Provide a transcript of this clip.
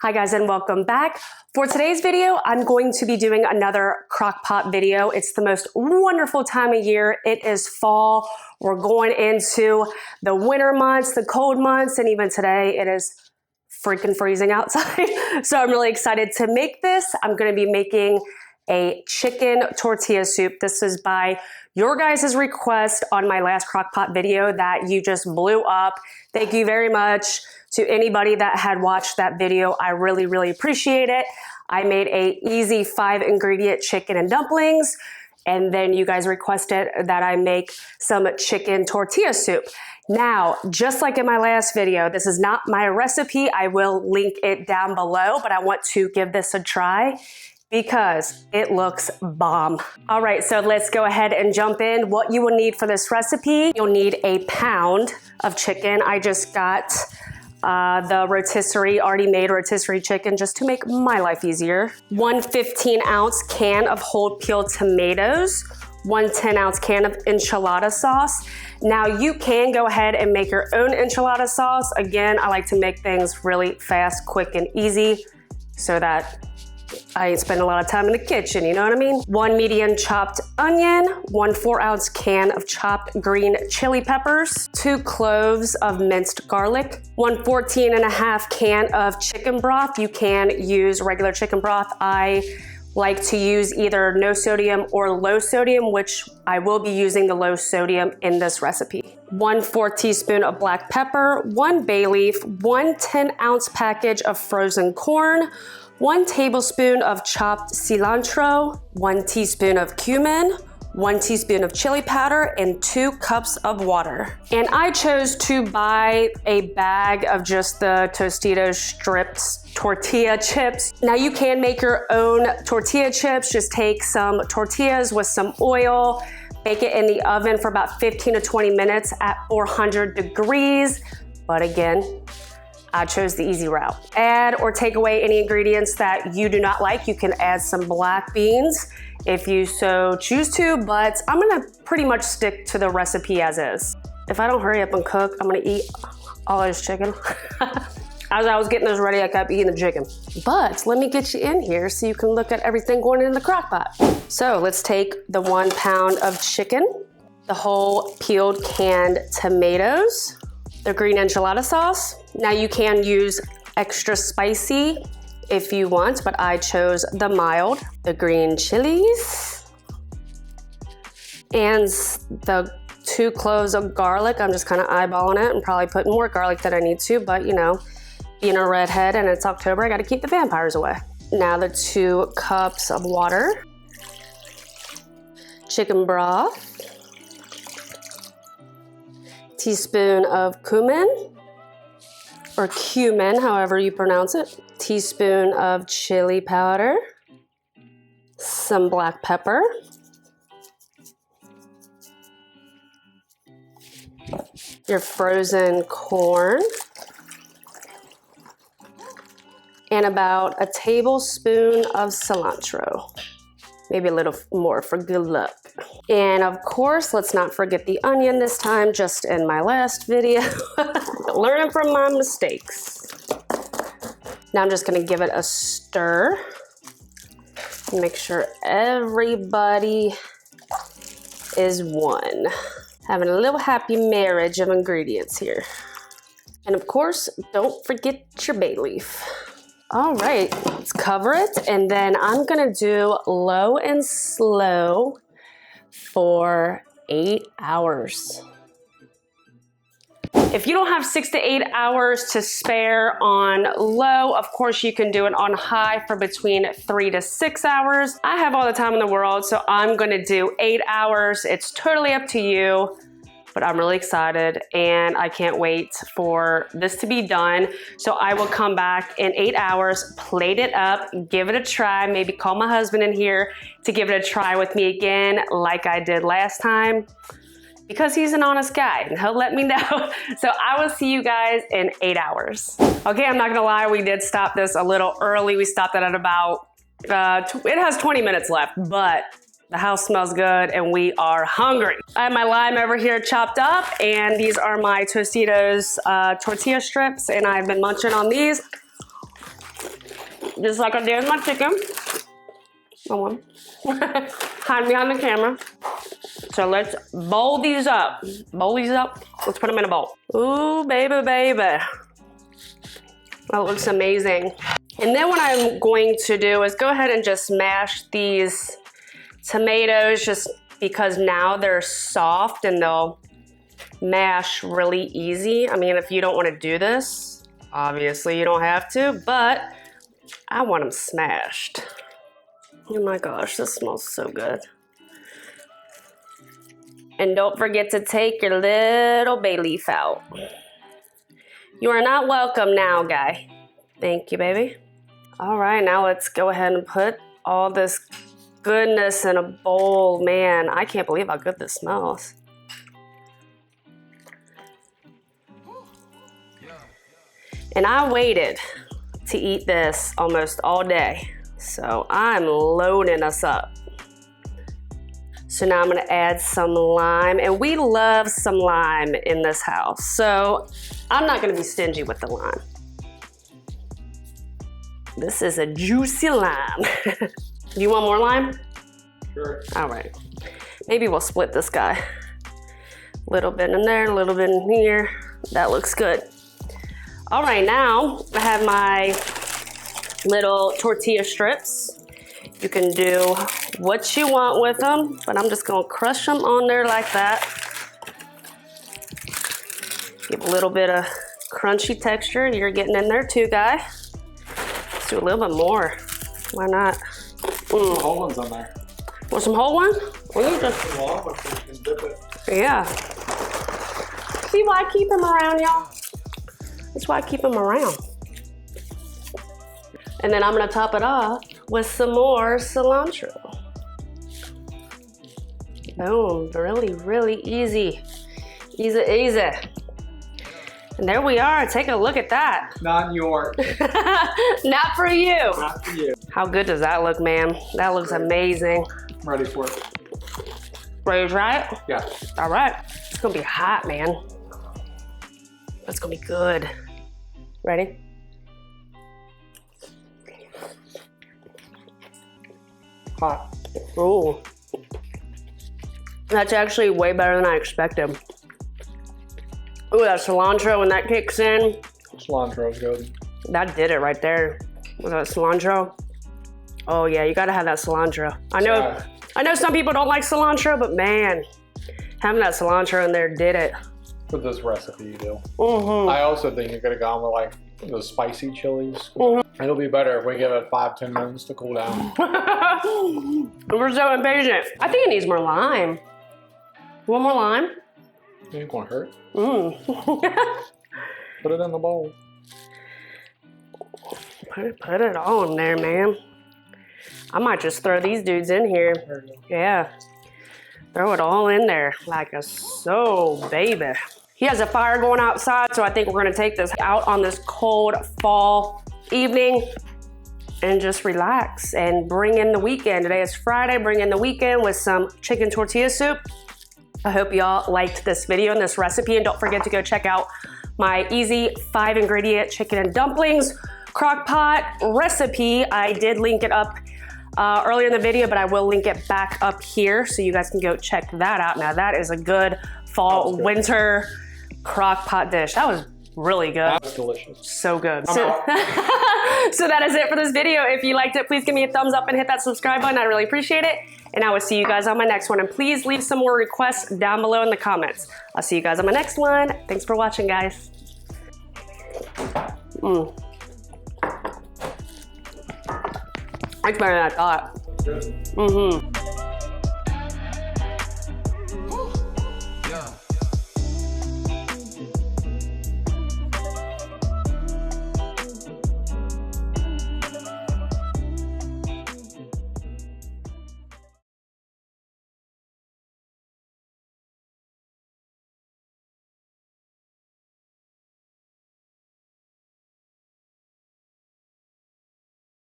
Hi guys and welcome back. For today's video, I'm going to be doing another crock-pot video. It's the most wonderful time of year. It is fall. We're going into the winter months, the cold months, and even today it is freaking freezing outside. So I'm really excited to make this. I'm going to be making a chicken tortilla soup. This is by your guys' request on my last crock-pot video that you just blew up. Thank you very much to anybody that had watched that video. I really, really appreciate it. I made a easy 5-ingredient chicken and dumplings, and then you guys requested that I make some chicken tortilla soup. Now, just like in my last video, this is not my recipe. I will link it down below, but I want to give this a try because it looks bomb. All right, so let's go ahead and jump in. What you will need for this recipe, you'll need a pound of chicken. I just got the rotisserie, already made rotisserie chicken just to make my life easier. 1 15-ounce can of whole peeled tomatoes, 1 10-ounce can of enchilada sauce. Now you can go ahead and make your own enchilada sauce. Again, I like to make things really fast, quick, and easy so that I ain't spend a lot of time in the kitchen, you know what I mean? 1 medium chopped onion, 1 4-ounce can of chopped green chili peppers, 2 cloves of minced garlic, 1 14.5 can of chicken broth. You can use regular chicken broth. I like to use either no sodium or low sodium, which I will be using the low sodium in this recipe. 1/4 teaspoon of black pepper, 1 bay leaf, 1 10-ounce package of frozen corn, 1 tablespoon of chopped cilantro, 1 teaspoon of cumin, 1 teaspoon of chili powder, and 2 cups of water. And I chose to buy a bag of just the Tostitos strips tortilla chips. Now you can make your own tortilla chips. Just take some tortillas with some oil, bake it in the oven for about 15 to 20 minutes at 400 degrees. But again, I chose the easy route. Add or take away any ingredients that you do not like. You can add some black beans if you so choose to, but I'm gonna pretty much stick to the recipe as is. If I don't hurry up and cook, I'm gonna eat all this chicken. As I was getting this ready, I kept eating the chicken. But let me get you in here so you can look at everything going in the crock pot. So let's take the 1 pound of chicken, the whole peeled canned tomatoes, the green enchilada sauce. Now you can use extra spicy if you want, but I chose the mild, the green chilies, and the 2 cloves of garlic. I'm just kind of eyeballing it and probably putting more garlic than I need to, but you know, being a redhead and it's October, I gotta keep the vampires away. Now the 2 cups of water, chicken broth, teaspoon of cumin, or cumin, however you pronounce it, teaspoon of chili powder, some black pepper, your frozen corn, and about a tablespoon of cilantro. Maybe a little more for good luck. And of course, let's not forget the onion this time, just in my last video. Learning from my mistakes. Now I'm just gonna give it a stir. Make sure everybody is one. Having a little happy marriage of ingredients here. And of course, don't forget your bay leaf. All right, let's cover it, and then I'm gonna do low and slow for 8 hours. If you don't have 6 to 8 hours to spare on low, of course you can do it on high for between 3 to 6 hours. I have all the time in the world, so I'm gonna do 8 hours. It's totally up to you. But I'm really excited and I can't wait for this to be done. So I will come back in 8 hours, plate it up, give it a try, maybe call my husband in here to give it a try with me again like I did last time, because he's an honest guy and he'll let me know. So I will see you guys in 8 hours. Okay, I'm not gonna lie, we did stop this a little early. We stopped it at about, it has 20 minutes left, but the house smells good and we are hungry. I have my lime over here chopped up, and these are my Tostitos tortilla strips, and I've been munching on these. just like I did with my chicken. Hide behind the camera. So let's bowl these up. Bowl these up. Let's put them in a bowl. Ooh, baby, baby. That looks amazing. And then what I'm going to do is go ahead and just mash these tomatoes just because now they're soft and they'll mash really easy. I mean, if you don't want to do this, obviously you don't have to, but I want them smashed. Oh my gosh, this smells so good. And don't forget to take your little bay leaf out. You are not welcome now, guy. Thank you, baby. All right, now let's go ahead and put all this goodness in a bowl. Man, I can't believe how good this smells. And I waited to eat this almost all day. So I'm loading us up. So now I'm gonna add some lime, and we love some lime in this house. So I'm not gonna be stingy with the lime. This is a juicy lime. You want more lime? Sure. All right. Maybe we'll split this guy. A little bit in there, a little bit in here. That looks good. All right, now I have my little tortilla strips. You can do what you want with them, but I'm just gonna crush them on there like that. Give a little bit of crunchy texture. You're getting in there too, guy. Let's do a little bit more. Why not? Some whole ones on there. Want some whole one? Or you just... Yeah. See why I keep them around, y'all? That's why I keep them around. And then I'm gonna top it off with some more cilantro. Boom, really, really easy. Easy, easy. And there we are, take a look at that. Not in York. Not for you. Not for you. How good does that look, man? That looks amazing. I'm ready for it. Ready to try it? Yeah. All right, it's gonna be hot, man. That's gonna be good. Ready? Hot. Ooh. That's actually way better than I expected. Ooh, that cilantro, when that kicks in. Cilantro's good. That did it right there. Was that cilantro? Oh yeah, you gotta have that cilantro. I know some people don't like cilantro, but man, having that cilantro in there did it. With this recipe you do. Mm-hmm. I also think you're gonna go on with like the spicy chilies. Mm-hmm. It'll be better if we give it 5-10 minutes to cool down. We're so impatient. I think it needs more lime. One more lime? It ain't gonna hurt. Mm. Put it in the bowl. Put it all in there, man. I might just throw these dudes in here. There you go. Yeah. Throw it all in there like a so baby. He has a fire going outside, so I think we're gonna take this out on this cold fall evening and just relax and bring in the weekend. Today is Friday, bring in the weekend with some chicken tortilla soup. I hope y'all liked this video and this recipe, and don't forget to go check out my easy 5-ingredient chicken and dumplings crock-pot recipe. I did link it up earlier in the video, but I will link it back up here so you guys can go check that out. Now that is a good fall, winter crock-pot dish. That was really good. That's delicious. So good. So that is it for this video. If you liked it, please give me a thumbs up and hit that subscribe button. I really appreciate it. And I will see you guys on my next one. And please leave some more requests down below in the comments. I'll see you guys on my next one. Thanks for watching, guys. It's better than I thought. Good. Mm-hmm.